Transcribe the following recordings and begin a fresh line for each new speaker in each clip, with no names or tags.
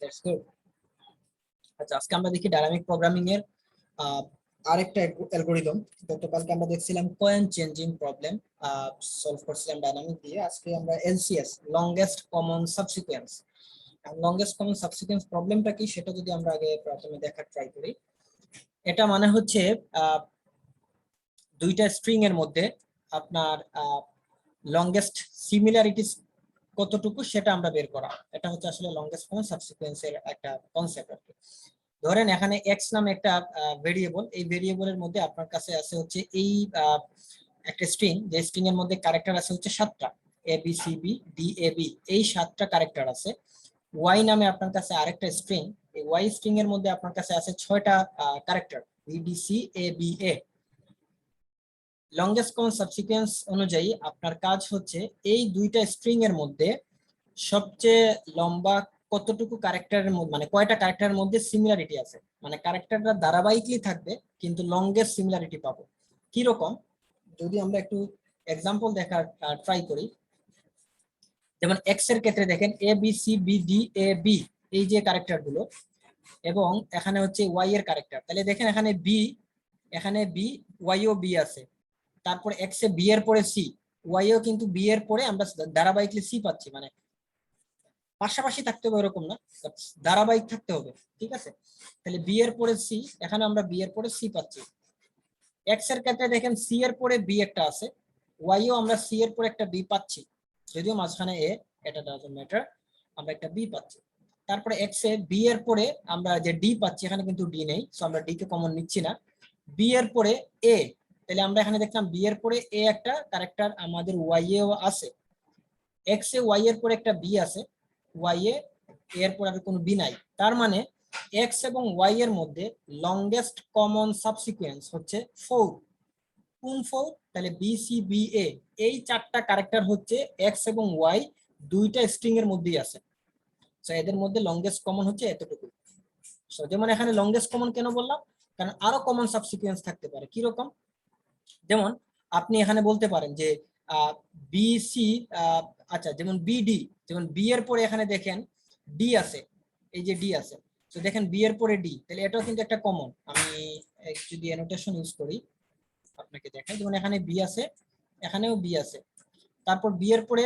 That's good. আচ্ছা, আজকে আমরা দেখি ডাইনামিক প্রোগ্রামিং এর আরেকটা অ্যালগরিদম। গতকালকে আমরা দেখছিলাম কয়েন চেঞ্জিং প্রবলেম, সলভ করছিলাম ডাইনামিক দিয়ে। আজকে আমরা LCS, longest common subsequence. Longest common subsequence প্রবলেমটা কি সেটা যদি আমরা আগে প্রথমে দেখার ট্রাই করি। এটা মানে হচ্ছে দুইটা স্ট্রিং এর মধ্যে আপনার লংগেস্ট সিমিলারিটিস কতটুকু সেটা আমরা বের করা। এটা হচ্ছে আসলে লংগেস্ট কমন সাবসিকুয়েন্সের একটা কনসেপ্ট আর কি। ধরেন এখানে এক্স নামে একটা ভেরিয়েবল, এই ভেরিয়েবলের মধ্যে আপনার কাছে আছে হচ্ছে এই একটা স্ট্রিং, যে স্ট্রিং এর মধ্যে ক্যারেক্টার আছে হচ্ছে 7টা, A B C B D A B, এই 7টা ক্যারেক্টার আছে। ওয়াই নামে আপনার কাছে আরেকটা স্ট্রিং, এই ওয়াই স্ট্রিং এর মধ্যে আপনার কাছে আছে 6টা character, B D C A B A. Longest common সাবসিকুয়েন্স অনুযায়ী আপনার কাজ হচ্ছে এই দুইটা স্ট্রিং এর মধ্যে সবচেয়ে লম্বা কতটুকু ক্যারেক্টারের মধ্যে, মানে কয়টা ক্যারেক্টারের মধ্যে সিমিলারিটি আছে, মানে ক্যারেক্টারটা ধারাবাহিকলি থাকবে কিন্তু লংগেস্ট সিমিলারিটি পাবো। কি রকম, যদি আমরা একটু এক্সাম্পল দেখার ট্রাই করি। যেমন এক্স এর ক্ষেত্রে দেখেন A B C B D A B, এই যে ক্যারেক্টার গুলো, এবং এখানে হচ্ছে ওয়াই এর ক্যারেক্টার। তাহলে দেখেন এখানে বি, এখানে বি, ওয়াই ও বি আছে। তারপর এক্স এ বি এর পরে সি, ওয়াই ও কিন্তু বি এর পরে আমরা ধারাবাহিকলি সি পাচ্ছি। মানে পাশাপাশি থাকতে হবে এরকম না, ধারাবাহিক থাকতে হবে, ঠিক আছে। তাহলে বি এর পরে সি, এখানে আমরা বি এর পরে সি পাচ্ছি। এক্স এর ক্ষেত্রে দেখেন সি এর পরে বি একটা আছে, ওয়াই ও আমরা সি এর পরে একটা বি পাচ্ছি, যদিও মাঝখানে এ, এটা ডাজন্ট ম্যাটার, আমরা একটা বি পাচ্ছি। তারপরে এক্স এ বি এর পরে আমরা যে ডি পাচ্ছি, এখানে কিন্তু ডি নেই, সো আমরা ডি কে কমন নিচ্ছি না। বি এর পরে এ, তাহলে আমরা এখানে দেখলাম বি এর পরে এ একটা ক্যারেক্টার আমাদের ওয়াই এও আছে। এক্স এ ওয়াই এর পরে একটা বি আছে, ওয়াই এর পর আর কোনো বি নাই। তার মানে এক্স এবং ওয়াই এর মধ্যে লংগেস্ট কমন সাবসিকুয়েন্স হচ্ছে 4। কোন 4? তাহলে বি সি বি এ, এই 4টা ক্যারেক্টার হচ্ছে এক্স এবং ওয়াই দুইটা স্ট্রিং এর মধ্যেই আছে। সো এদের মধ্যে লংগেস্ট কমন হচ্ছে এতটুকু। সো যেমন এখানে লংগেস্ট কমন কেন বললাম, কারণ আরো কমন সাবসিকুয়েন্স থাকতে পারে। কি রকম, যেমন আপনি এখানে বলতে পারেন যে বি সি, আচ্ছা যেমন বিডি, যেমন বি এর পরে এখানে দেখেন ডি আছে, এই যে ডি আছে, তো দেখেন বি এর পরে ডি, তাহলে এটাও কিন্তু একটা কমন। আমি যদি অ্যানোটেশন ইউজ করি আপনাকে দেখাই, যেমন এখানে বি আছে, এখানেও বি আছে, তারপর বি এর পরে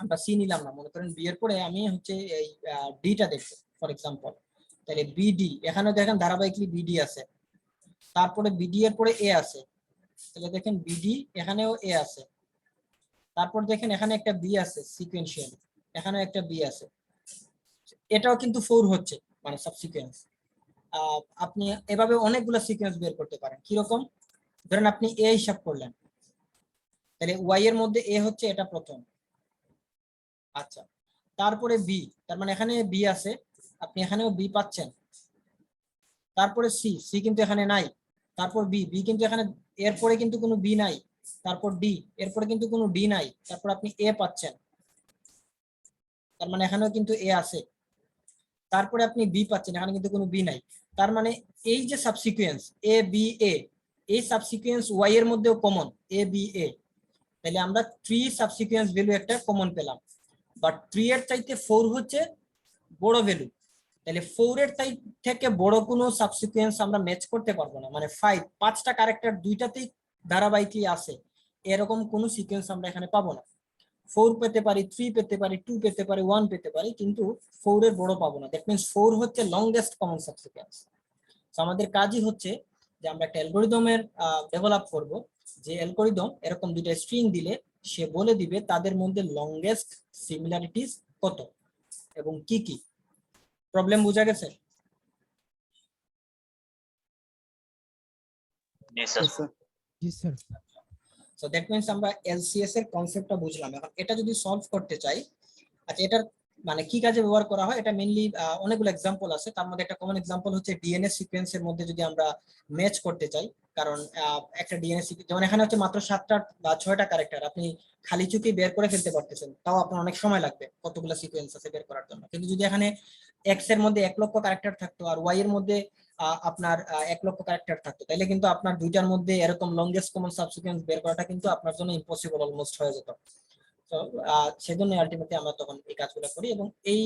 আমরা সি নিলাম না, মনে করেন বি এর পরে আমি হচ্ছে এই ডিটা দেখবো ফর এক্সাম্পল, তাহলে বিডি, এখানেও দেখেন ধারাবাহিকলি বিডি আছে। তারপরে বিডি এর পরে এ আছে, তাহলে দেখেন বিডি, এখানেও এ আছে। তারপর দেখেন এখানে একটা বি আছে সিকোয়েন্সিয়াল, এখানেও একটা বি আছে। এটাও কিন্তু 4 হচ্ছে, মানে সাবসিকুয়েন্স। আপনি এভাবে অনেকগুলো সিকোয়েন্স বের করতে পারেন। কিরকম, ধরেন আপনি এ হিসাব করলেন, তাহলে ওয়াই এর মধ্যে এ হচ্ছে, এটা প্রথম। আচ্ছা, তারপরে বি, তার মানে এখানে বি আছে, আপনি এখানেও বি পাচ্ছেন। তারপরে সি, সি কিন্তু এখানে নাই। তারপর বি, বি কিন্তু এখানে, এরপরে কিন্তু কোনো বি নাই। তারপর ডি, এরপরে কিন্তু কোনো ডি নাই। তারপর আপনি এ পাচ্ছেন, তার মানে এখানেও কিন্তু এ আছে। তারপরে আপনি বি পাচ্ছেন, এখানে কিন্তু কোনো বি নাই। তার মানে এই যে সাবসিকুয়েন্স এ বি এ, এই সাবসিকুয়েন্স ওয়াই এর মধ্যেও কমন এ বি এ, তাহলে আমরা 3 সাবসিকুয়েন্স ভ্যালু একটা কমন পেলাম। বাট 3 এর চাইতে 4 হচ্ছে বড় ভ্যালু, তাহলে 4 এর থেকে বড় কোনো সাবসিকুয়েন্স আমরা ম্যাচ করতে পারবো না। মানে 5টা ক্যারেক্টার দুইটাতেই ধারাবাহিকই আছে, এরকম কোনো সিকোয়েন্স আমরা এখানে পাবো না। 4 পেতে পারি, 3 পেতে পারি, 2 পেতে পারি, 1 পেতে পারি, কিন্তু 4 এর বড় পাবো না। দ্যাট মিন্স 4 হচ্ছে লংগেস্ট কমন সাবসিকুয়েন্স। তো আমাদের কাজই হচ্ছে যে আমরা একটা অ্যালগরিদমের ডেভেলপ করব, যে অ্যালগরিদম এরকম দুইটা স্ট্রিং দিলে সে বলে দিবে তাদের মধ্যে লংগেস্ট সিমিলারিটিস কত এবং কি কি। প্রবলেম বোঝা গেছে?
জি স্যার।
সো দ্যাট মিন্স আমরা এলসিএস এর কনসেপ্টটা বুঝলাম। এখন এটা যদি সলভ করতে চাই, আচ্ছা এটার মানে কি কাজে ব্যবহার করা হয়, এটা মেইনলি অনেকগুলো এক্সাম্পল আছে। তার মধ্যে একটা কমন এক্সাম্পল হচ্ছে ডিএনএ সিকোয়েন্সের মধ্যে যদি আমরা ম্যাচ করতে চাই। কারণ একটা ডিএনএ সিকোয়েন্স, যেমন এখানে হচ্ছে মাত্র 7টা বা 6টা ক্যারেক্টার, আপনি খালি চোখে বের করে ফেলতে পারতেছেন, তাও আপনার অনেক সময় লাগবে কতগুলো সিকোয়েন্স আছে বের করার জন্য। কিন্তু যদি এখানে এক্স এর মধ্যে 1 লক্ষ ক্যারেক্টার থাকতো আর ওয়াই এর মধ্যে আপনার 1 লক্ষ ক্যারেক্টার থাকতো, তাহলে কিন্তু আপনার দুইটার মধ্যে এরকম লংগেস্ট কমন সাবসিকুয়েন্স বের করাটা কিন্তু আপনার জন্য ইম্পসিবল অলমোস্ট হয়ে যেত। তো সেজন্য আলটিমেটলি আমরা তখন এই কাজগুলো করি, এবং এই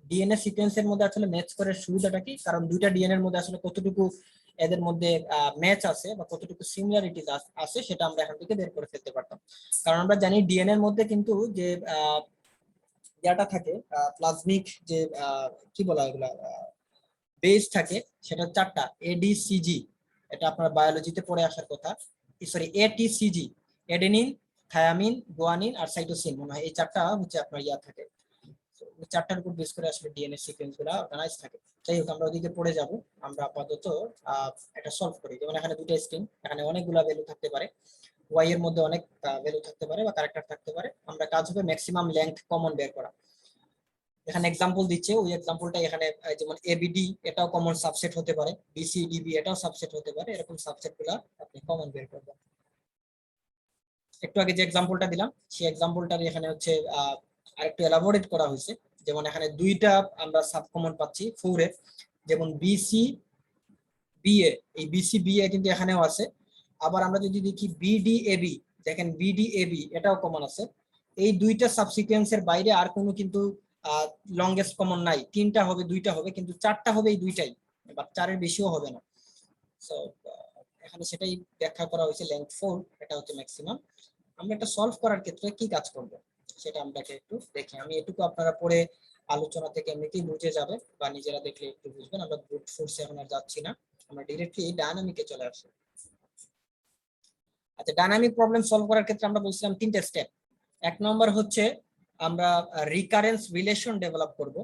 ডিএনএ সিকোয়েন্সের মধ্যে আসলে ম্যাচ করার সুবিধাটা কি, কারণ দুইটা ডিএনএ এর মধ্যে আসলে কতটুকু এদের মধ্যে ম্যাচ আছে বা কতটুকু সিমিলারিটিজ আছে সেটা আমরা এখান থেকে বের করে ফেলতে পারতাম। কারণ আমরা জানি ডিএনএ এর মধ্যে কিন্তু যে ইয়াটা থাকে, প্লাজমিক যে কি বলা হয় এগুলা বেস থাকে, সেটা 4টা এডিসিজি, এটা আপনার বায়োলজিতে পড়ে আসার কথা, সরি এটিসিজি, এডেনিন, থায়ামিন, গুয়ানিন আর সাইটোসিন, মনে হয় এই 4টা হচ্ছে আপনার ইয়া থাকে। 4টার উপর বেস করে আসলে ডিএনএ সিকোয়েন্স গুলা অর্গানাইজ থাকে। যাই হোক, আমরা ওদিকে পড়ে যাব। আমরা আপাতত এটা সলভ করি। যেমন এখানে দুটো স্ট্রিং, এখানে অনেকগুলা ভ্যালু থাকতে পারে, ওয়াই এর মধ্যে অনেক ভ্যালু থাকতে পারে বা ক্যারেক্টার থাকতে পারে। আমরা কাজ হবে ম্যাক্সিমাম লেংথ কমন বের করা। এখানে এক্সাম্পল দিচ্ছে, ওই এক্সাম্পলটা এখানে যেমন এবিডি এটাও কমন সাবসেট হতে পারে, বিসিডিবি এটাও সাবসেট হতে পারে, এরকম সাবসেট গুলা আপনি কমন বের করবেন। একটু আগে যে এক্সাম্পলটা দিলাম সেই এক্সাম্পলটার এখানে হচ্ছে আরেকটু এলাবোরেট করা হয়েছে। যেমন এখানে দুইটা আমরা সাব কমন পাচ্ছি 4 এর, যেমন বিসি বিএ, এই বিসি বিএ কিন্তু এখানেও আছে। আবার আমরা যদি দেখি বিডিএবি, দেখেন বিডিএবি এটাও কমন আছে। এই দুইটা সাবসিকুয়েন্সের বাইরে আর কোনো কিন্তু লংগেস্ট কমন নাই। 3টা হবে, 2টা হবে, কিন্তু 4টা হবে এই দুইটাই, বা 4-এর বেশিও হবে না। সো এখানে সেটাই ব্যাখ্যা করা হয়েছে, লেংথ 4 এটা হচ্ছে ম্যাক্সিমাম। আমরা এটা সলভ করার ক্ষেত্রে কি কাজ করব সেটা আমরা একটু দেখি। আমি এটুকু আপনারা পরে আলোচনা থেকে এমনিতেই বুঝে যাবে বা নিজেরা দেখলে একটু বুঝবেন। আমরা ব্রুট ফোর্সে এখন আর যাচ্ছি না, আমরা ডিরেক্টলি ডায়নামিকে চলে আসি। আচ্ছা, ডায়নামিক প্রবলেম সলভ করার ক্ষেত্রে আমরা বলছিলাম 3টে স্টেপ। 1 নম্বর হচ্ছে আমরা রিকারেন্স রিলেশন ডেভেলপ করব।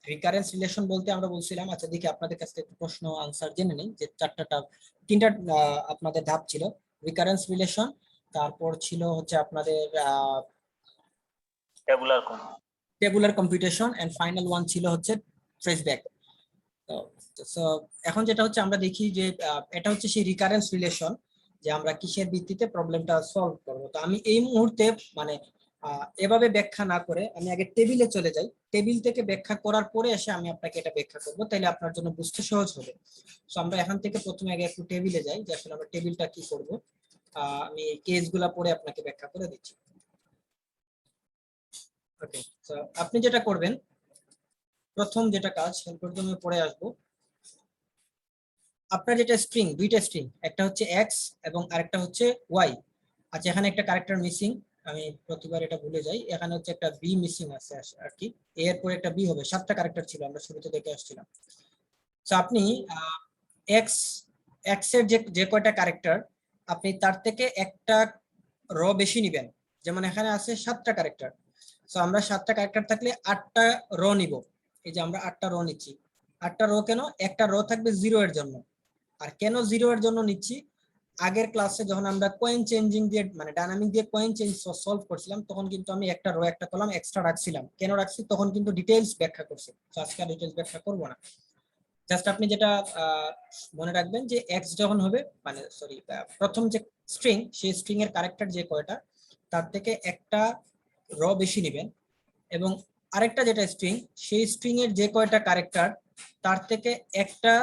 রিকারেন্স রিলেশন বলতে আমরা বলছিলাম, আচ্ছা দেখি আপনাদের কাছে একটু প্রশ্ন আনসার জেনে নেই, যে 3টা আপনাদের ধাপ ছিল। রিকারেন্স রিলেশন, তারপর ছিল হচ্ছে আপনাদের tabular computation, and final one ছিল হচ্ছে ট্রেসব্যাক। তো এখন যেটা হচ্ছে আমরা দেখি যে এটা হচ্ছে সেই রিকারেন্স রিলেশন, যে আমরা কিসের ভিত্তিতে প্রবলেমটা সলভ করব। তো আমি এই মুহূর্তে মানে এভাবে ব্যাখ্যা না করে আমি আগে টেবিলে চলে যাই, টেবিল থেকে ব্যাখ্যা করার পরে এসে আমি আপনাকে এটা ব্যাখ্যা করব, তাহলে আপনার জন্য বুঝতে সহজ হবে। তো আমরা এখান থেকে প্রথমে আগে একটু টেবিলে যাই, যে আসলে আমরা টেবিলটা কি করব। আমি এই কেসগুলা পরে আপনাকে ব্যাখ্যা করে দিচ্ছি। ওকে, তো আপনি যেটা করবেন, প্রথম যেটা কাজ, প্রথমে পড়ে আসবো, আপনার যেটা স্ট্রিং, দুইটা স্ট্রিং, একটা হচ্ছে এক্স এবং আরেকটা হচ্ছে ওয়াই। আচ্ছা, এখানে একটা ক্যারেক্টার মিসিং, আমি প্রতিবার এটা ভুলে যাই। এখানে হচ্ছে একটা বি মিসিং আছে আর কি, এর পরে একটা বি হবে। 7টা ক্যারেক্টার ছিল, আমরা শুরুতে দেখে আসছিলাম। তো আপনি এক্স এক্স এর যে কয়টা ক্যারেক্টার, আপনি তার থেকে একটা র বেশি নিবেন। যেমন এখানে আছে 7টা ক্যারেক্টার, তো আমরা 7টা ক্যারেক্টার থাকলে 8টা র নিব। এই যে আমরা 8টা র নিচ্ছি। 8টা র কেন? একটা র থাকবে 0 এর জন্য। আর কেন 0 এর জন্য নিচ্ছি, আগের ক্লাসে যখন আমরা কয়েন চেঞ্জিং দিয়ে মানে ডায়নামিক দিয়ে কয়েন চেঞ্জ সলভ করছিলাম, তখন কিন্তু আমি একটা রো একটা কলাম এক্সট্রা রাখছিলাম। কেন রাখছি তখন কিন্তু ডিটেইলস ব্যাখ্যা করছি। তো আজকে আর ডিটেইলস ব্যাখ্যা করব না। জাস্ট আপনি যেটা মনে রাখবেন যে এক্স যখন হবে, মানে সরি, প্রথম যে স্ট্রিং, সেই স্ট্রিং এর ক্যারেক্টার যে কয়টা, তার থেকে একটা র বেশি নেবেন। এবং আরেকটা যেটা স্ট্রিং, সেই স্ট্রিং এর যে কয়টা ক্যারেক্টার, তার থেকে একটা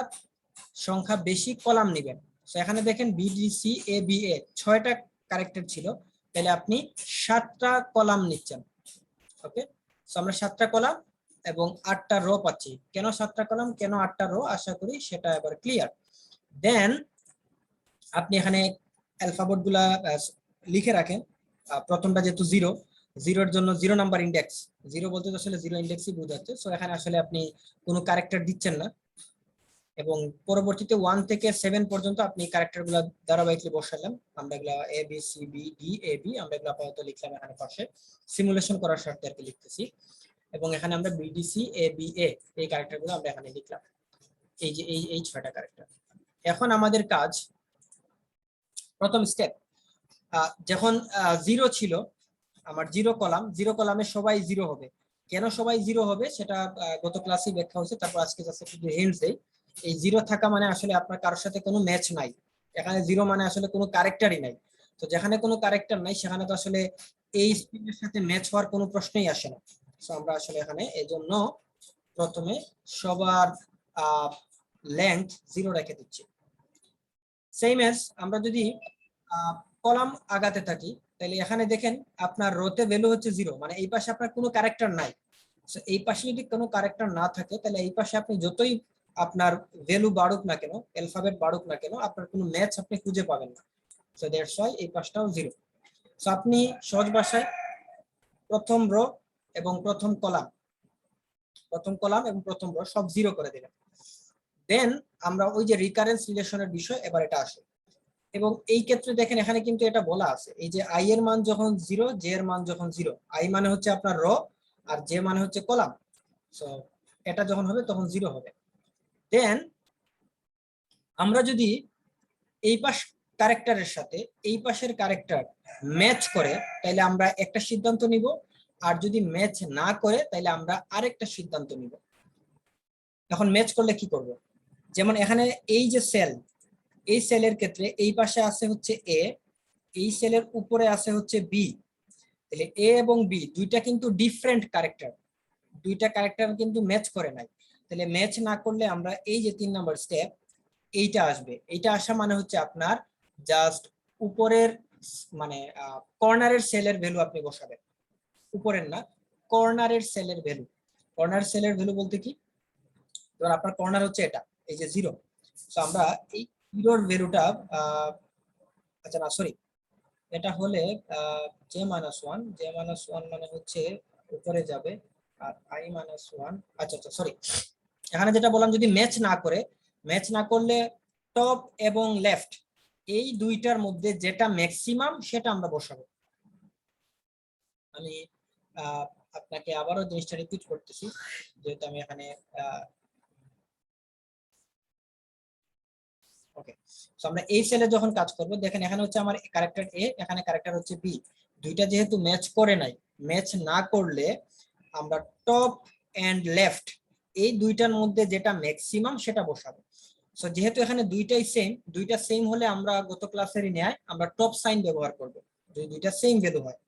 সংখ্যা বেশি কলাম নেবেন। তো এখানে দেখেন বিডিসি এ বি এ 6টা ক্যারেক্টার ছিল, তাহলে আপনি 7টা কলাম নিচ্ছেন। ওকে, সো আমরা 7টা কলাম এবং 8টা রো পাচ্ছি। কেন 7টা কলাম, কেন 8টা রো, আশা করি সেটা এবার ক্লিয়ার। দেন আপনি এখানে অ্যালফাবেট গুলা লিখে রাখেন। প্রথমটা যেহেতু 0, 0 এর জন্য 0 নাম্বার ইন্ডেক্স, 0 বলতে তো আসলে 0 ইন্ডেক্সই বোঝাচ্ছে। সো এখানে আসলে আপনি কোনো ক্যারেক্টার দিচ্ছেন না, এবং পরবর্তীতে 1 থেকে 7 পর্যন্ত আপনি ক্যারেক্টার গুলা ধারাবাহিকলি বসালেন। আমরা এগুলা A B C B D A B আমরা এগুলা আপাতত লিখলাম এখানে পাশে, সিমুলেশন করার স্বার্থে আর কি লিখতেছি। এবং এখানে আমরা বিডিসি এ বি এ এই ক্যারেক্টার গুলো আমরা এখানে লিখলাম, এই যে এই 6টা ক্যারেক্টার। এখন আমাদের কাজ, প্রথম স্টেপ, যখন 0 ছিল, আমার 0 কলাম, 0 কলামে সবাই 0 হবে। কেন সবাই 0 হবে সেটা গত ক্লাসে ব্যাখ্যা হয়েছে, তারপর আজকে জাস্ট একটু হিন্টস দেই। এই 0 থাকা মানে আসলে আপনার কারোর সাথে কোনো ম্যাচ নাই। এখানে 0 মানে আসলে কোনো ক্যারেক্টারই নাই। তো যেখানে কোনো ক্যারেক্টার নাই, সেখানে তো আসলে এই স্ট্রিংয়ের সাথে ম্যাচ হওয়ার কোনো প্রশ্নই আসে না। সো আমরা আসলে এখানে এজন্য প্রথমে সবার লেংথ 0 রেখে দিচ্ছি। সেম এজ আমরা যদি কলাম আগাতে থাকি, তাহলে এখানে দেখেন আপনার রোতে ভ্যালু হচ্ছে 0, মানে এই পাশে আপনার কোনো ক্যারেক্টার নাই। So, এই পাশে যদি কোনো ক্যারেক্টার না থাকে তাহলে এই পাশে আপনি যতই আপনার ভ্যালু বাড়ুক না কেন, অ্যালফাবেট বাড়ুক না কেন, আপনার কোনো ম্যাচ আপনি খুঁজে পাবেন না। সো দ্যাটস ওয়াই এই পাশটাও 0। সো আপনি সহজ ভাষায় প্রথম রো এবং প্রথম কলাম এবং প্রথম রো সব 0 করে দিলেন। দেন আমরা ওই যে রিকারেন্স রিলেশনের বিষয় এবার এটা আসে, এবং এই ক্ষেত্রে দেখেন এখানে কিন্তু এটা বলা আছে, এই যে i এর মান যখন 0, j এর মান যখন 0, i মানে হচ্ছে আপনার রো আর j মানে হচ্ছে কলাম। সো এটা যখন হবে তখন 0 হবে। দেন আমরা যদি এই পাশ ক্যারেক্টারের সাথে এই পাশের ক্যারেক্টার ম্যাচ করে তাহলে আমরা একটা সিদ্ধান্ত নিব, আর যদি ম্যাচ না করে তাহলে আমরা আরেকটা সিদ্ধান্ত নিব। এখন ম্যাচ করলে কি করব? যেমন এখানে এই যে সেল, এই সেলের ক্ষেত্রে এই পাশে আছে হচ্ছে এ, এই সেলের উপরে আছে হচ্ছে বি। তাহলে এ এবং বি দুইটা কিন্তু ডিফারেন্ট ক্যারেক্টার, দুইটা ক্যারেক্টার কিন্তু ম্যাচ করে নাই। তাহলে ম্যাচ না করলে আমরা এই যে 3 নাম্বার স্টেপ, এইটা আসবে। এইটা আসা মানে হচ্ছে আপনার জাস্ট উপরের মানে কর্নারের সেলের ভ্যালু আপনি বসাবেন, উপরের না, কর্নারের সেলের ভ্যালু। কর্নার সেলের ভ্যালু বলতে কি, এবার আপনার কর্নার হচ্ছে এটা, এই যে 0। সো আমরা এই 0 ভ্যালুটা আচ্ছা না সরি, এটা হলে j-1 মানে হচ্ছে উপরে যাবে, আর i-1, আচ্ছা আচ্ছা সরি, এখানে যেটা বললাম যদি ম্যাচ না করলে টপ এবং লেফট এই দুইটার মধ্যে যেটা ম্যাক্সিমাম সেটা আমরা বসাবো। আমি আপনাকে আবারও জিনিসটা রিপিট করতেছি, যেহেতু আমি এখানে ওকে। সো আমরা এই সেলে যখন কাজ করব, দেখেন এখানে হচ্ছে আমার ক্যারেক্টার এ, এখানে ক্যারেক্টার হচ্ছে বি, দুইটা যেহেতু ম্যাচ করে নাই, ম্যাচ না করলে আমরা টপ এন্ড লেফট এই দুইটার মধ্যে যেটা ম্যাক্সিমাম সেটা বসাবো। সো যেহেতু এখানে দুইটা সেম হলে আমরা গত ক্লাসেরই ন্যায় আমরা টপ সাইন ব্যবহার করব, যদি দুইটা সেম ভ্যালু হয়।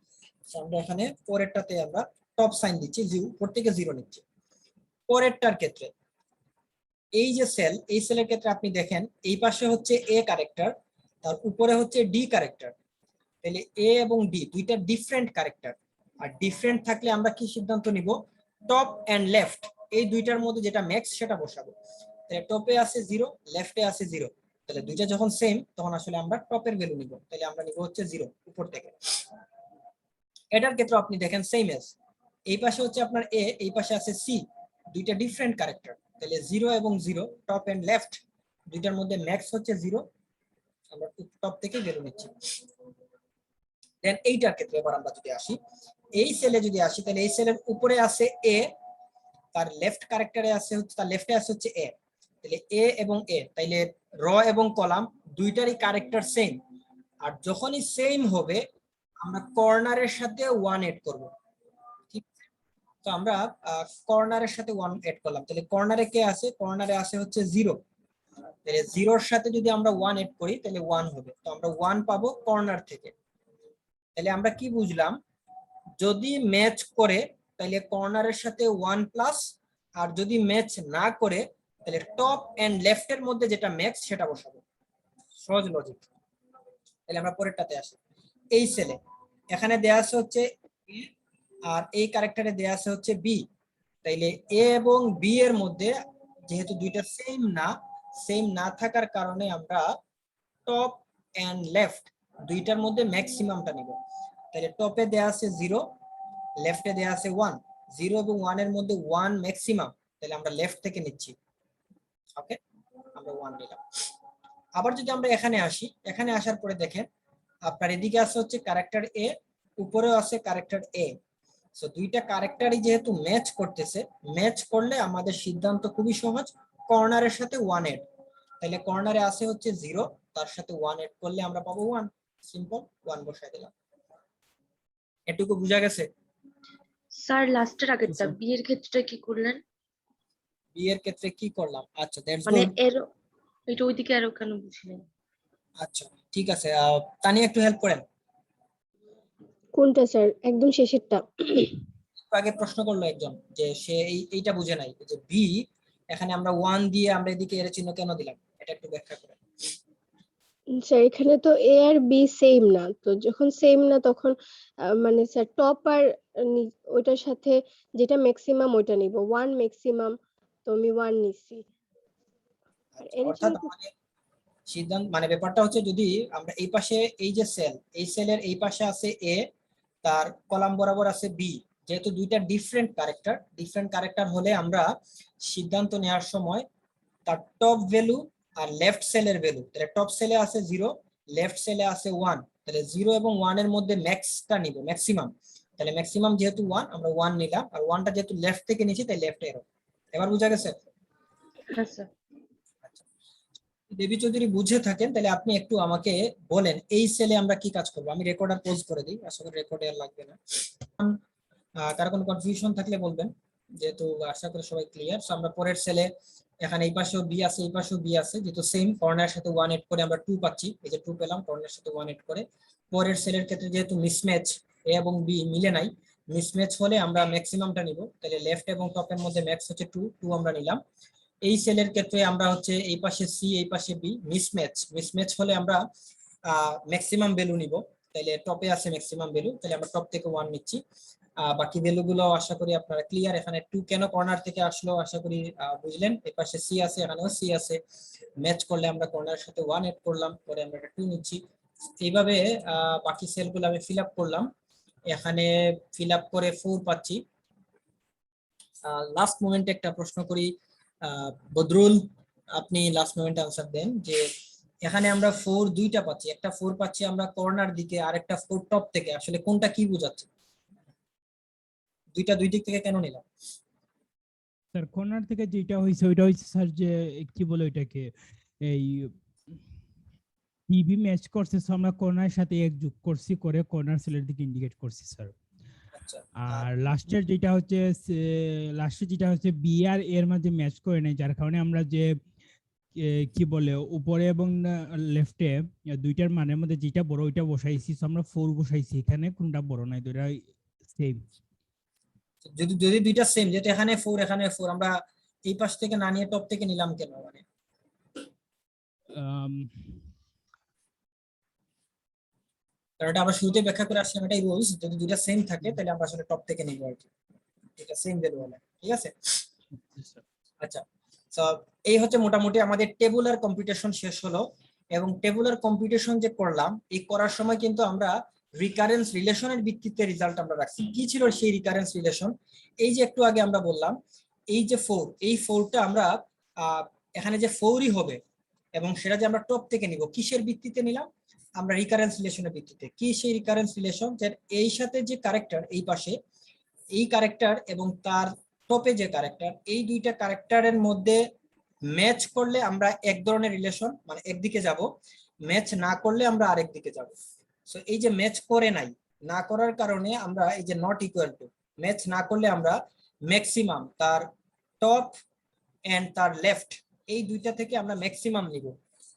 সো আমরা এখানে পরেরটাতে আমরা টপ সাইন দিচ্ছি, উপর থেকে 0 নিচ্ছি। পরেরটার ক্ষেত্রে এই যে সেল, এই সেলের ক্ষেত্রে আপনি দেখেন এই পাশে হচ্ছে এ ক্যারেক্টার, তার উপরে হচ্ছে ডি ক্যারেক্টার। তাহলে এ এবং ডি দুইটা ডিফারেন্ট ক্যারেক্টার, আর ডিফারেন্ট থাকলে আমরা কি সিদ্ধান্ত নিব, টপ এন্ড লেফট এই দুইটার মধ্যে যেটা ম্যাক্স সেটা বসাবো। তাহলে টপে আছে 0, লেফটে আছে 0, তাহলে দুইটা যখন সেম তখন আসলে আমরা টপের ভ্যালু নিব, তাহলে আমরা নিব হচ্ছে 0 উপর থেকে। এটার ক্ষেত্রে আপনি দেখেন সেম এস, এই পাশে হচ্ছে আপনার এ, এই পাশে আছে সি, দুইটা ডিফারেন্ট ক্যারেক্টার, তাহলে 0 এবং 0 টপ এন্ড লেফট দুইটার মধ্যে ম্যাক্স হচ্ছে 0, আমরা টপ থেকে বের নিচ্ছি। দেন এইটার ক্ষেত্রে এবার আমরা যদি আসি, এই সেলে যদি আসি, তাহলে এই সেলের উপরে আছে এ, তার লেফট ক্যারেক্টারে আছে হচ্ছে, তার লেফটে আছে হচ্ছে এ, তাহলে এ এবং এ, তাইলে র এবং কলাম দুইটারই ক্যারেক্টার সেম, আর যখনই সেম হবে আমরা কর্নারের সাথে 1 এড করব। ঠিক আছে, তো আমরা কর্নারের সাথে 1 এড করলাম, তাহলে কর্নারে কে আছে, কর্নারে আছে হচ্ছে 0, তাহলে 0-র সাথে যদি আমরা 1 এড করি তাহলে 1 হবে, তো আমরা 1 পাবো কর্নার থেকে। তাহলে আমরা কি বুঝলাম, যদি ম্যাচ করে তাহলে কর্নারের সাথে 1 প্লাস, আর যদি ম্যাচ না করে তাহলে টপ এন্ড লেফটের মধ্যে যেটা ম্যাচ সেটা বসাবো। সহজ লজিক। তাহলে আমরা পরেরটাতে আসি, এই সেলে এখানে দেয়া আছে হচ্ছে এ, আর এই ক্যারেক্টারে দেয়া আছে হচ্ছে বি, তাইলে এ এবং বি এর মধ্যে যেহেতু দুইটা সেম না থাকার কারণে আমরা টপ এন্ড লেফট দুইটার মধ্যে ম্যাক্সিমামটা নিব। তাহলে টপে দেয়া আছে 0, লেফটে দেয়া আছে 1, 0 এবং 1 এর মধ্যে 1 ম্যাক্সিমাম, তাহলে আমরা লেফট থেকে নিচ্ছি। ওকে, আমরা 1 নিলাম। আবার যদি আমরা এখানে আসি, এখানে আসার পরে দেখেন আপনার এদিকে আছে হচ্ছে ক্যারেক্টার এ, উপরেও আছে ক্যারেক্টার এ। সো দুইটা ক্যারেক্টারই যেহেতু ম্যাচ করতেছে, ম্যাচ করলে আমাদের সিদ্ধান্ত খুবই সহজ, কর্নারের সাথে 1 এড, তাহলে কর্নারে আছে হচ্ছে 0, তার সাথে 1 এড করলে আমরা পাবো 1, সিম্পল 1 বসাই দিলাম। এটুকু বুঝা গেছে?
স্যার লাস্টের আগেরটা বি এর ক্ষেত্রে কি করলেন?
বি এর ক্ষেত্রে কি করলাম, আচ্ছা দ্যাটস
মানে
গুড।
এর এটা ওইদিকে আরো কেন বুঝলেন?
আচ্ছা ঠিক আছে, তানিয়া একটু হেল্প করেন।
কোনটা স্যার? একদম শেষেরটা।
আগে প্রশ্ন করলো একজন যে সে এইটা বুঝে নাই যে বি, এখানে আমরা 1 দিয়ে আমরা এদিকে এর চিহ্ন কেন দিলাম, এটা একটু ব্যাখ্যা করেন।
স্যার এখানে তো এ আর বি সেম না, তো যখন সেম না তখন মানে স্যার টপ আর ওইটার সাথে যেটা ম্যাক্সিমাম ওইটা নিব, ওয়ান ম্যাক্সিমাম, তো আমি ওয়ান নিছি। আর এর
অর্থাৎ
জন্য তো
আমাদের সিদ্ধান্ত মানে ব্যাপারটা হচ্ছে, যদি আমরা এই পাশে এই যে সেল, এই সেলের এই পাশে আছে এ, তার কলাম বরাবর আছে বি, যেহেতু দুইটা ডিফারেন্ট ক্যারেক্টার হলে আমরা সিদ্ধান্ত নেওয়ার সময় তার টপ ভ্যালু আর লেফট সেলের ভ্যালু, তাহলে টপ সেলে আছে 0, লেফট সেলে আছে 1, তাহলে 0 এবং 1 এর মধ্যে ম্যাক্সটা নিব, ম্যাক্সিমাম। তাহলে ম্যাক্সিমাম যেহেতু 1, আমরা 1 নিলাম, আর 1টা যেহেতু লেফট থেকে নিয়েছি তাই লেফট এরো। এবার বুঝা গেছে?
হ্যাঁ স্যার।
আচ্ছা, দেবী চৌধুরী বুঝে থাকেন তাহলে আপনি একটু আমাকে বলেন এই সেলে আমরা কি কাজ করবো। আমি রেকর্ডার পোজ করে দিই, আশা করি রেকর্ডে আর লাগবে না। কারো কোনো কনফিউশন থাকলে বলবেন, যেহেতু আশা করি সবাই ক্লিয়ার। আমরা পরের সেলে এখানে এই পাশেও বি আছে, এই পাশেও বি আছে, যেহেতু সেম কর্নারের সাথে 1 এড করে আমরা 2 পাচ্ছি, এই যে 2 পেলাম কর্নারের সাথে 1 এড করে। পরের সেলের ক্ষেত্রে যেহেতু মিসম্যাচ, এ এবং বি মিলে নাই, মিসম্যাচ হলে আমরা ম্যাক্সিমামটা নিব, তাহলে লেফট এবং টপের মধ্যে ম্যাক্স হচ্ছে 2 আমরা নিলাম। এই সেলের ক্ষেত্রে আমরা হচ্ছে এই পাশে সি, এই পাশে বি, মিসম্যাচ হলে আমরা ম্যাক্সিমাম ভ্যালু নিব, তাহলে টপে আছে ম্যাক্সিমাম ভ্যালু, তাহলে আমরা টপ থেকে 1 নিচ্ছি। বাকি ভ্যালু গুলো আশা করি আপনারা ক্লিয়ার। এখানে 2 কেন কর্নার থেকে আসলো আশা করি বুঝলেন। এই পাশে সি আছে, এখানেও সি আছে, ম্যাচ করলে আমরা কর্নারের সাথে 1 এড করলাম, পরে আমরা 2 নিচ্ছি। এইভাবে বাকি সেলগুলো আমি ফিল আপ করলাম, এখানে ফিল আপ করে 4 পাচ্ছি। লাস্ট মোমেন্টে একটা প্রশ্ন করি, বদরুল, আপনি লাস্ট মোমেন্টে আনসার দেন যে এখানে আমরা 4 দুইটা পাচ্ছি, একটা 4 পাচ্ছি আমরা কর্নার দিকে, আর একটা 4 টপ থেকে, আসলে কোনটা কি বোঝাচ্ছে? দুইটা দুই দিক থেকে কেন নিলাম?
স্যার কর্নার থেকে যেটা হয়েছে ওইটা হয়েছে স্যার যে কি বলে ওইটাকে, এই টিভি ম্যাচ করছে, so আমরা কর্নারের সাথে এক যোগ করছি, করে কর্নার সেলের দিকে ইন্ডিকেট করছি স্যার।
আচ্ছা,
আর লাস্টের যেটা হচ্ছে বি আর এর মাঝে ম্যাচ করে নাই, যার কারণে আমরা যে কি বলে উপরে এবং লেফটে দুইটার মানের মধ্যে যেটা বড় ওইটা বসাইছি, so আমরা 4 বসাইছি, এখানে কোনটা বড় নাই, দুইটা সেম।
যদি যদি দুইটা সেম, যেটা এখানে 4 এখানে 4, আমরা এই পাশ থেকে না নিয়ে টপ থেকে নিলাম কেন? মানে কারণ এটা আমরা শুরুতে ব্যাখ্যা করে আসলাম, এটাই রুলস, যদি দুইটা সেম থাকে তাহলে আমরা আসলে টপ থেকে নিব আর কি, এটা সেম ভ্যালু হলে। ঠিক আছে? আচ্ছা, তো এই হচ্ছে মোটামুটি আমাদের টেবুলার কম্পিটিশন শেষ হলো। এবং টেবুলার কম্পিটিশন যে করলাম, এই করার সময় কিন্তু আমরা রিকারেন্স রিলেশনের ভিত্তিতে রেজাল্ট আমরা রাখছি। কি ছিল সেই রিকারেন্স রিলেশন? এই যে একটু আগে আমরা বললাম, এই যে 4, এই 4টা আমরা এখানে যে 4ই হবে, এবং সেটা যে আমরা টপ থেকে নিব, কিসের ভিত্তিতে নিলাম? আমরা রিকারেন্স রিলেশনের ভিত্তিতে। কি সেই রিকারেন্স রিলেশন? যে এই সাথে যে ক্যারেক্টার এই পাশে, এই ক্যারেক্টার এবং তার টপে যে ক্যারেক্টার, এই দুইটা ক্যারেক্টারের মধ্যে ম্যাচ করলে আমরা এক ধরনের রিলেশন, মানে একদিকে যাব, ম্যাচ না করলে আমরা আরেক দিকে যাব। সো এই যে ম্যাচ করে নাই, না করার কারণে আমরা এই যে নট ইকুয়াল টু, ম্যাচ না করলে আমরা ম্যাক্সিমাম তার টপ এন্ড তার লেফট, এই দুইটা থেকে আমরা ম্যাক্সিমাম নিব।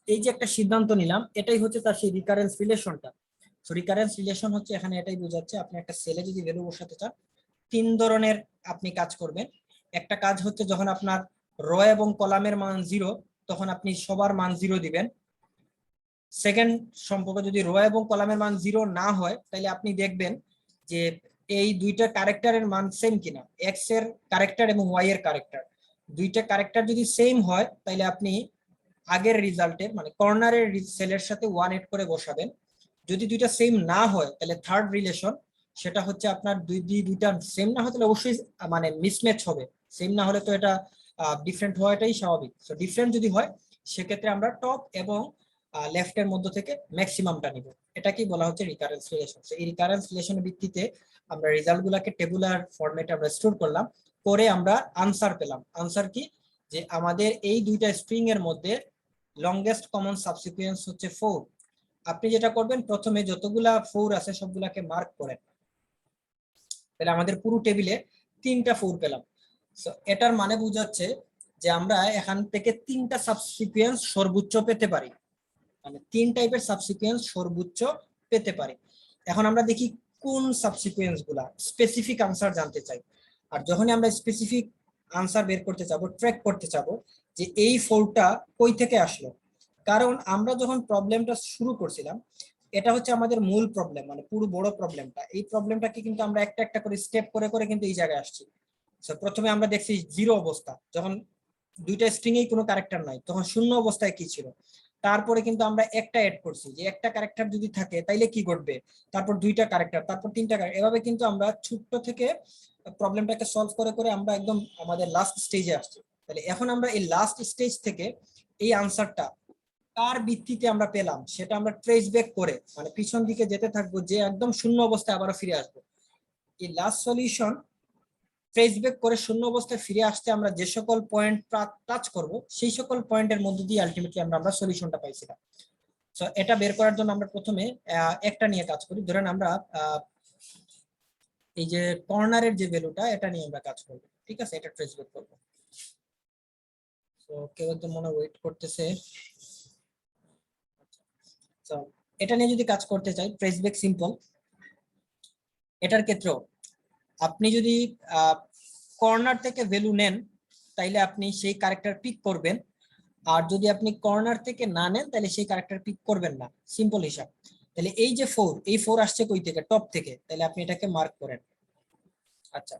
এই যে একটা সিদ্ধান্ত নিলাম, এটাই হচ্ছে তার সেই রিকারেন্স রিলেশনটা। সো রিকারেন্স রিলেশন হচ্ছে এখানে এটাই বোঝাচ্ছে, আপনি একটা সেলে যদি ভ্যালু বসাতে চান, 3 ধরনের আপনি কাজ করবেন। একটা কাজ হচ্ছে যখন আপনার র এবং কলামের মান 0, তখন আপনি সবার মান 0 দিবেন। সেকেন্ড সম্পর্ক, যদি র এবং কলামের মান 0 না হয়, তাহলে আপনি দেখবেন যে এই দুইটা ক্যারেক্টারের মান সেম কিনা, এক্স এর ক্যারেক্টার এবং ওয়াই এর ক্যারেক্টার, দুইটা ক্যারেক্টার যদি সেম হয়, তাহলে আপনি আগের রেজাল্টের মানে কর্নারের সেলের সাথে 1 এড করে বসাবেন। যদি দুইটা সেম না হয়, তাহলে থার্ড রিলেশন, সেটা হচ্ছে আপনার দুইটা সেম না হয় তাহলে অবশ্যই মানে মিসম্যাচ হবে, সেম না হলে তো এটা ডিফারেন্ট হওয়াটাই স্বাভাবিক। সো ডিফারেন্ট যদি হয়, সেক্ষেত্রে আমরা টপ এবং লেফটের মধ্য থেকে ম্যাক্সিমামটা নিব। এটাকেই বলা হচ্ছে রিকারেন্স রিলেশন। এই রিকারেন্স রিলেশনের ভিত্তিতে আমরা রেজাল্ট গুলাকে টেবুলার ফরম্যাটে আমরা স্টোর করলাম, করে আমরা আনসার পেলাম। আনসার কি? যে আমাদের এই দুইটা স্ট্রিং এর মধ্যে লংগেস্ট কমন সাবসিকুয়েন্স হচ্ছে 4। আপনি যেটা করবেন, প্রথমে যতগুলা 4 আছে সবগুলাকে মার্ক করেন, তাহলে আমাদের পুরো টেবিলে 3টা 4 পেলাম। সো এটার মানে বোঝাচ্ছে যে আমরা এখান থেকে 3টা সাবসিকুয়েন্স সর্বোচ্চ পেতে পারি, মানে 3 টাইপের সাবসিকুয়েন্স সর্বোচ্চ পেতে পারি। এখন আমরা দেখি কোন সাবসিকুয়েন্স গুলা, স্পেসিফিক আনসার জানতে চাই। আর যখনই আমরা স্পেসিফিক আনসার বের করতে চাবো, ট্র্যাক করতে চাবো যে এই 4টা কই থেকে আসলো, কারণ আমরা যখন প্রবলেমটা শুরু করছিলাম, এটা হচ্ছে আমাদের মূল প্রবলেম, মানে পুরো বড় প্রবলেমটা। এই প্রবলেমটাকে কিন্তু আমরা একটা একটা করে স্টেপ করে করে কিন্তু এই জায়গায় আসছি। প্রথমে আমরা দেখছি জিরো অবস্থা, যখন দুইটা স্ট্রিং এই কোনো ক্যারেক্টার নাই, তখন শূন্য অবস্থায় কি ছিল। তারপরে কিন্তু আমরা একটা অ্যাড করছি, যে একটা ক্যারেক্টার যদি থাকে তাইলে কি ঘটবে, তারপর দুইটা ক্যারেক্টার, তারপর তিনটা ক্যারেক্টার, এভাবে কিন্তু আমরা ছোট্ট থেকে প্রবলেমটাকে সলভ করে করে আমরা একদম আমাদের লাস্ট স্টেজে আসছি। তাহলে এখন আমরা এই লাস্ট স্টেজ থেকে এই আনসারটা কার ভিত্তিতে আমরা পেলাম সেটা আমরা ট্রেস ব্যাক করে, মানে পিছন দিকে যেতে থাকবো, যে একদম শূন্য অবস্থায় আবারও ফিরে আসবো। এই লাস্ট সলিউশন ট্রেস ব্যাক করে শূন্য অবস্থায় ফিরে আসতে আমরা যে সকল পয়েন্ট টাচ করব, সেই সকল পয়েন্টের মধ্যে দিয়ে আলটিমেটলি আমরা সলিউশনটা পাইছিলাম। সো এটা বের করার জন্য আমরা প্রথমে একটা নিয়ে কাজ করি। ধরেন আমরা এই যে কর্নারের যে ভ্যালুটা, এটা নিয়ে আমরা কাজ করব, ঠিক আছে? এটা ট্রেস ব্যাক করব। সো কেউ একদম মনে ওয়েট করতেছে। সো এটা নিয়ে যদি কাজ করতে চাই, ট্রেস ব্যাক সিম্পল। এটার ক্ষেত্রেও আপনি যদি কর্নার থেকে ভ্যালু নেন, তাইলে আপনি সেই ক্যারেক্টার পিক করবেন, আর যদি আপনি কর্নার থেকে না নেন তাহলে সেই ক্যারেক্টার পিক করবেন না। সিম্পল হিসাব। তাহলে এই যে 4, এই 4 আসছে কই থেকে? টপ থেকে। তাহলে আপনি এটাকে মার্ক করেন। আচ্ছা,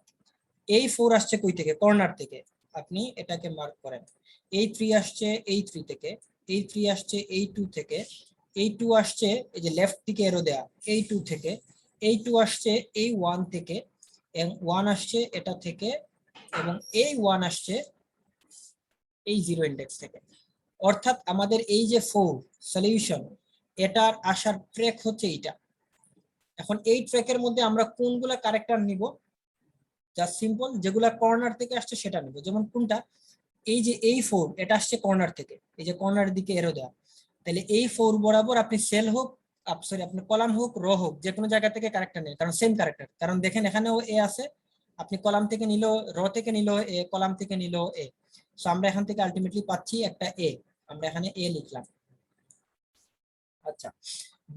এই 4 আসছে কই থেকে? কর্নার থেকে। আপনি এটাকে মার্ক করেন। এই 3 আসছে এই 3 থেকে, এই 3 আসছে এই 2 থেকে, এই 2 আসছে এই যে লেফট দিকে এরো দেয়া, এই 2 থেকে, এই 2 আসছে এই 1 থেকে, এবং 1 আসছে এটা থেকে, এবং এই 1 আসছে এই 0 ইন্ডেক্স থেকে। অর্থাৎ আমাদের এই যে 4 সলিউশন, এটার আসার ট্র্যাক হচ্ছে এইটা। এখন এই ট্র্যাকের মধ্যে আমরা কোনগুলা ক্যারেক্টার নিব? জাস্ট সিম্পল, যেগুলা কর্নার থেকে আসছে সেটা নিব। যেমন কোনটা? এই যে এই 4, এটা আসছে কর্নার থেকে, এই যে কর্নার দিকে এরো দেওয়া। তাহলে এই 4 বরাবর আপনি সেল হোক, সরি আপনি কলাম হোক, র হোক, যে কোনো জায়গা থেকে ক্যারেক্টার নেন, কারণ সেম ক্যারেক্টার। কারণ দেখেন এখানেও এ আছে, আপনি কলাম থেকে নিলো, র থেকে নিলো এ, কলাম থেকে নিলো এ। সো আমরা এখান থেকে আলটিমেটলি পাচ্ছি একটা এ, আমরা এখানে এ লিখলাম। আচ্ছা,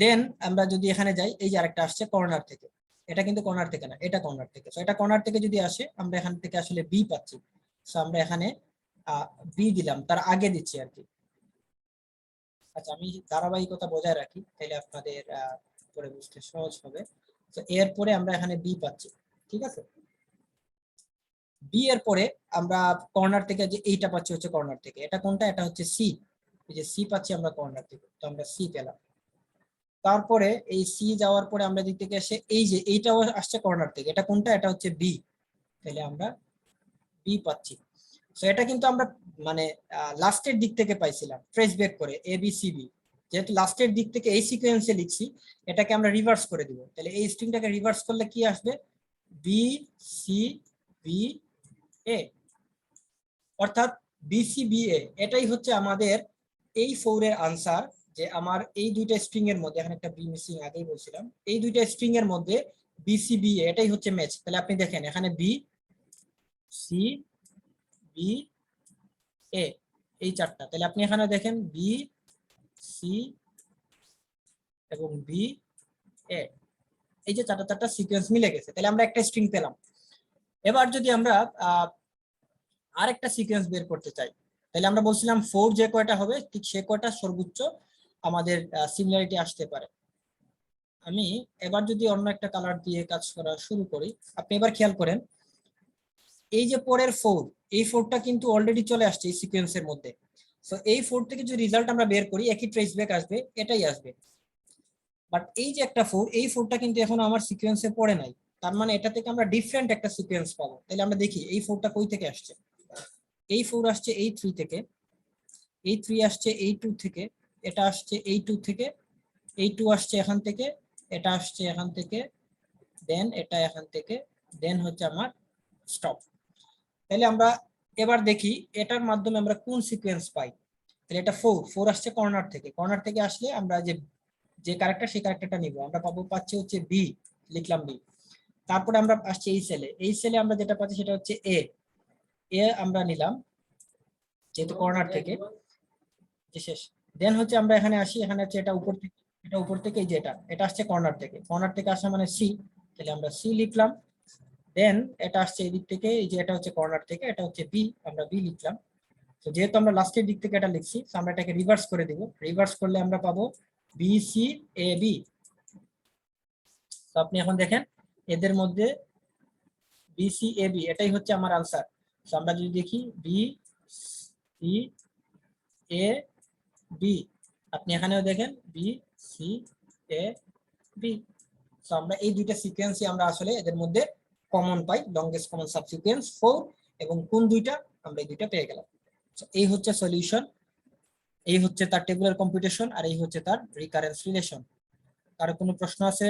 দেন আমরা যদি এখানে যাই, এই যে আরেকটা আসছে কর্নার থেকে, এটা কিন্তু কর্নার থেকে না, এটা কর্নার থেকে। সো এটা কর্নার থেকে যদি আসে, আমরা এখান থেকে আসলে বি পাচ্ছি। সো আমরা এখানে বি দিলাম, তার আগে দিচ্ছি আর কি। আচ্ছা, আমি ধারাবাহিকতা বজায় রাখি, তাহলে আপনাদের পরে বুঝতে সহজ হবে। তো এরপরে আমরা এখানে বি পাচ্ছি, ঠিক আছে? বি এর পরে আমরা কর্নার থেকে যে এইটা পাচ্ছি হচ্ছে কর্নার থেকে, এটা কোনটা? এটা হচ্ছে সি। এই যে সি পাচ্ছি আমরা কর্নার থেকে, তো আমরা সি পেলাম। তারপরে এই সি যাওয়ার পরে আমরা দিক থেকে এসে এই যে এইটাও আসছে কর্নার থেকে, এটা কোনটা? এটা হচ্ছে বি, তাহলে আমরা বি পাচ্ছি। সো এটা কিন্তু আমরা মানে লাস্টের দিক থেকে পাইছিলাম ট্রেস ব্যাক করে এ বি সি বি। যেহেতু লাস্টের দিক থেকে এই সিকোয়েন্সে লিখছি, এটাকে আমরা রিভার্স করে দিব। তাহলে এই স্ট্রিংটাকে রিভার্স করলে কি আসবে? বি সি বি এ, অর্থাৎ বি সি বি এ। এটাই হচ্ছে আমাদের এই 4 এর আনসার। যে আমার এই দুইটা স্ট্রিং এর মধ্যে, এখানে একটা বি মিসিং, আগেই বলছিলাম, এই দুইটা স্ট্রিং এর মধ্যে বি সি বি এ এটাই হচ্ছে ম্যাচ। তাহলে আপনি দেখেন এখানে বি সি বি এ, এই চারটা। তাহলে আপনি এখানে দেখেন বি সি এবং বি এ, এই যে চারটা চারটা সিকোয়েন্স মিলে গেছে। তাহলে আমরা একটা স্ট্রিং পেলাম। এবার যদি আমরা আরেকটা সিকোয়েন্স বের করতে চাই, তাহলে আমরা বলছিলাম 4 যে কয়টা হবে ঠিক সে কয়টা সর্বোচ্চ আমাদের সিমিলারিটি আসতে পারে। আমি এবার যদি অন্য একটা কালার দিয়ে কাজ করা শুরু করি, আপনি এবার খেয়াল করেন এই যে পরের 4, এই 4টা কিন্তু অলরেডি চলে আসছে এই সিকোয়েন্সের মধ্যে। সো এই 4 থেকে যদি রেজাল্ট আমরা বের করি, একই ট্রেস ব্যাক আসবে, এটাই আসবে। বাট এই যে একটা 4, এই 4টা কিন্তু এখন আমার সিকোয়েন্সে পড়ে নাই, তার মানে এটা থেকে আমরা ডিফারেন্ট একটা সিকোয়েন্স পাবো। তাহলে আমরা দেখি এই 4টা কই থেকে আসছে। এই 4 আসছে এই 3 থেকে, এই 3 আসছে এই 2 থেকে, এটা আসছে এই 2 থেকে, এই 2 আসছে এখান থেকে, এটা আসছে এখান থেকে, দেন এটা এখান থেকে, দেন হচ্ছে আমার স্টপ। তাহলে আমরা এবার দেখি এটার মাধ্যমে আমরা কোন সিকোয়েন্স পাই। তাহলে এটা 4 আসছে কর্নার থেকে, কর্নার থেকে আসলে আমরা যে যে ক্যারেক্টার সেই ক্যারেক্টারটা নিব, আমরা পাচ্ছি হচ্ছে বি, লিখলাম বি। তারপরে আমরা আসছি এই সেলে, এই সেলে আমরা যেটা পাচ্ছি সেটা হচ্ছে এ, এ আমরা নিলাম যেহেতু কর্নার থেকে, যে শেষ। দেন হচ্ছে আমরা এখানে আসি, এখানে হচ্ছে এটা উপর থেকে, এটা উপর থেকে, এই যে এটা আসছে কর্নার থেকে, কর্নার থেকে আসা মানে সি, তাহলে আমরা সি লিখলাম। দেন এটা আসছে এই দিক থেকে, এই যে এটা হচ্ছে কর্নার থেকে, এটা হচ্ছে বি, আমরা বি লিখলাম। তো যেহেতু আমরা লাস্টের দিক থেকে এটা লিখছি, তো আমরা এটাকে রিভার্স করে দিব। রিভার্স করলে আমরা পাবো BCAB। তো আপনি এখন দেখেন এদের মধ্যে BCAB এটাই হচ্ছে আমার আনসার। তো আমরা যদি দেখি BCAB, আপনি এখানেও দেখেন BCAB। তো আমরা এই দুইটা সিকোয়েন্সই আমরা আসলে এদের মধ্যে কমন পাই, লংগেস্ট কমন সাবসিকোয়েন্স 4, এবং কোন দুইটা আমরা এই দুইটা পেয়ে গেলাম। এই হচ্ছে সলিউশন, এই হচ্ছে তার টেবুলার কম্পিউটেশন, আর এই হচ্ছে তার রিকারেন্স রিলেশন। কারো কোনো প্রশ্ন আছে?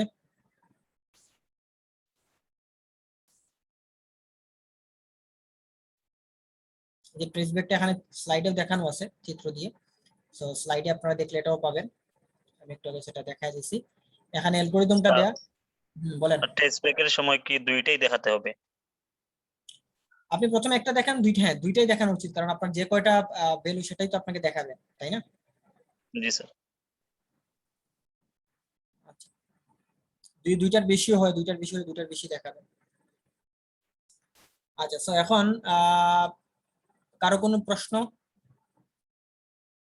যে ট্রেস ব্যাকটা এখানে স্লাইডেও দেখানো আছে চিত্র দিয়ে, সো স্লাইডে আপনারা দেখলে এটাও পাবেন। আমি একটু আগে সেটা দেখাই দিয়েছি। এখানে অ্যালগরিদমটা দেয়া। বলেন।
টেস্ট ব্রেকের সময় কি দুইটাই দেখাতে হবে?
আপনি প্রথমে একটা দেখান, দুইটা, হ্যাঁ দুইটাই দেখানো উচিত, কারণ আপনার যে কয়টা ভ্যালু সেটাই তো আপনাকে দেখাবে, তাই না?
জি স্যার।
আচ্ছা, দুইটার বেশিও হয়, দুইটার বেশি হলে দুইটার বেশি দেখাবে। আচ্ছা, সো এখন কারো কোনো প্রশ্ন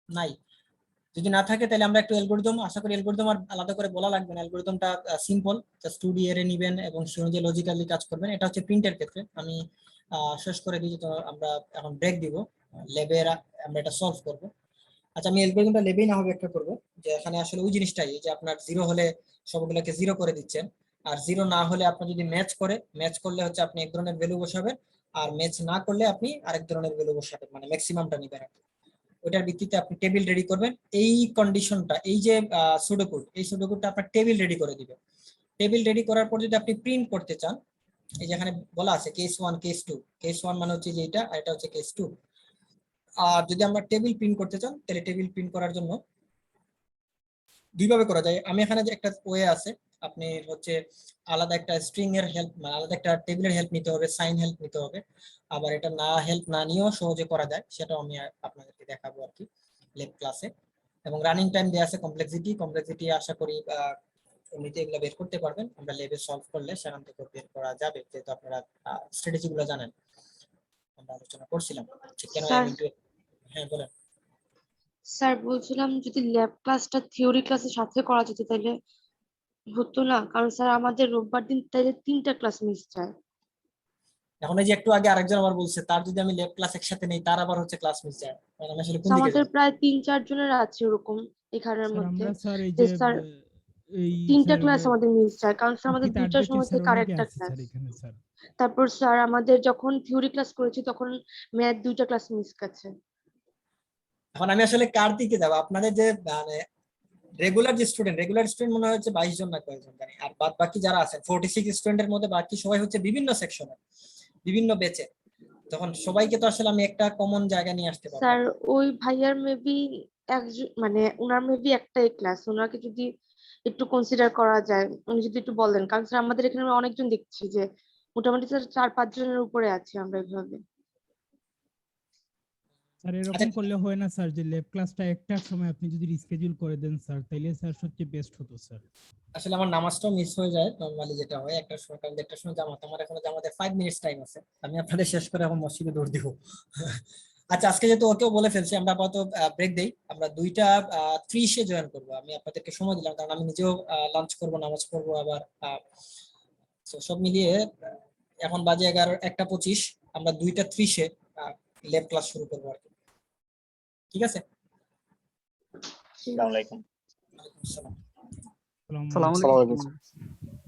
নাই? যদি না থাকে তাহলে আমরা একটু অ্যালগরিদম, আশা করি অ্যালগরিদম আর আলাদা করে বলা লাগবে না। অ্যালগরিদমটা সিম্পল, জাস্ট 2D অ্যারে নেবেন এবং সে অনুযায়ী লজিক্যালি কাজ করবেন। এটা হচ্ছে প্রিন্টের ক্ষেত্রে। আমি শেষ করে দিই, তো আমরা এখন ব্রেক দিব, ল্যাবে আমরা এটা সলভ করব। আচ্ছা, আমি অ্যালগরিদমটা ল্যাবেই না হবে একটা করব, যে এখানে আসলে ওই জিনিসটাই, যে আপনার 0 হলে সবগুলোকে 0 করে দিচ্ছেন, আর 0 না হলে আপনি যদি ম্যাচ করলে হচ্ছে আপনি এক ধরনের ভ্যালু বসাবেন, আর ম্যাচ না করলে আপনি আরেক ধরনের ভ্যালু বসাবেন, মানে ম্যাক্সিমামটা নিবেন আপনি। ওটার ভিত্তিতে আপনি টেবিল রেডি করবেন। এই কন্ডিশনটা, এই যে সুডোকোড, এই সুডোকোডটা আপনার টেবিল রেডি করে দিবে। টেবিল রেডি করার পর যদি আপনি প্রিন্ট করতে চান, এই যে এখানে বলা আছে কেস 1 কেস 2, কেস 1 মানে হচ্ছে যে এটা, আর এটা হচ্ছে কেস 2। আর যদি আমরা টেবিল প্রিন্ট করতে চান, তাহলে টেবিল প্রিন্ট করার জন্য দুইভাবে করা যায়। আমি এখানে যে একটা ওয়ে আছে, আপনি হচ্ছে আলাদা একটা স্ট্রিং এর হেল্প, মানে আলাদা একটা টেবিলের হেল্প নিতে হবে, সাইন হেল্প নিতে হবে। আবার এটা না হেল্প না নিয়েও সহজে করা যায়, সেটাও আমি আপনাদেরকে দেখাবো আর কি ল্যাব ক্লাসে। এবং রানিং টাইম দেওয়া আছে, কমপ্লেক্সিটি আশা করি এমনিতে এগুলো বের করতে পারবেন। আমরা ল্যাবে সলভ করলে সেখান থেকে বের করা যাবে, যেহেতু আপনারা স্ট্র্যাটেজি গুলো জানেন, আমরা আলোচনা করছিলাম কেন
স্যার
হ্যাঁ বলেন।
স্যার বলছিলাম যদি ল্যাব ক্লাসটা থিওরি ক্লাসের সাথে করা যেত তাহলে হতো না, কারণ স্যার আমাদের রোববার দিন তাহলে 3টা ক্লাস মিস যায়।
এখন এই যে একটু আগে আরেকজন আবার বলছে, তার যদি আমি ল্যাব ক্লাস একসাথে নেই, তার আবার হচ্ছে ক্লাস মিস যায়। আমি আসলে কোন দিকে
আমাদের
যাব?
প্রায় 3-4 জনের আছে ওরকম এখানের
স্যার
মধ্যে,
আমরা স্যার এই
যে
যে
স্যার
এই
3টা
স্যার
ক্লাস আমাদের মিস যায়, কারণ স্যার আমাদের
অঙ্কিত
2টার
আড্ডাতে
সময়
স্যার
থেকে
অনেকে
আরেকটা
আছে
ক্লাস।
স্যার এখানে স্যার।
তারপর স্যার আমাদের যখন থিওরি ক্লাস করেছি তখন ম্যাথ 2টা ক্লাস মিস গেছে।
এখন আমি আসলে কার দিকে যাব? আপনাদের যে মানে রেগুলার স্টুডেন্ট মনে হচ্ছে 22 জন না কয়েকজন জানি, আর বাদ বাকি যারা আছেন 46 স্টুডেন্টের মধ্যে বাকি সবাই হচ্ছে বিভিন্ন সেকশনের, বিভিন্ন ব্যাচে। তখন সবাইকে তো আসলে আমি একটা কমন জায়গা নিয়ে আসতে পারবো
স্যার
না।
ওই ভাইয়ার মেবি একজন, মানে ওনার মেবি একটাই ক্লাস, ওনাকে যদি একটু কনসিডার করা যায়, উনি যদি একটু বলেন, কারণ স্যার আমাদের এখানে আমরা অনেকজন দেখছি যে মোটামুটি স্যার 4-5 জনের উপরে আছি আমরা এইভাবে।
স্যার
আচ্ছা,
এরকম করলে হয় না স্যার, যে ল্যাব ক্লাসটা একটার সময় আপনি যদি রিস্কেডিউল করে দেন স্যার, তাইলে স্যার সবচেয়ে বেস্ট হতো স্যার।
আসলে আমার নামাজটাও মিস হয়ে যায় নরমালি, যেটা হয় একটা সময়, কারণ একটা সময় জামাত, আমার এখনো জামাতে 5 মিনিটস টাইম আছে, আমি আপনাদের শেষ করে এখন মসজিদে দৌড় দিব। আচ্ছা, আজকে যেহেতু ওকেও বলে ফেলছি, আমরা আপাতত ব্রেক দেই। আমরা 2টা 30-এ জয়েন করবো। আমি আপনাদেরকে সময় দিলাম, কারণ আমি নিজেও লাঞ্চ করব, নামাজ পড়বো আবার। তো সব মিলিয়ে এখন বাজে 1:25। আমরা 2টা 30-এ ল্যাব ক্লাস শুরু করবো আর কি। ঠিক আছে?
আসসালামু আলাইকুম।
ওয়ালাইকুম আসসালাম।
আসসালামু
আসসালামু
আলাইকুম।
আলাইকুম।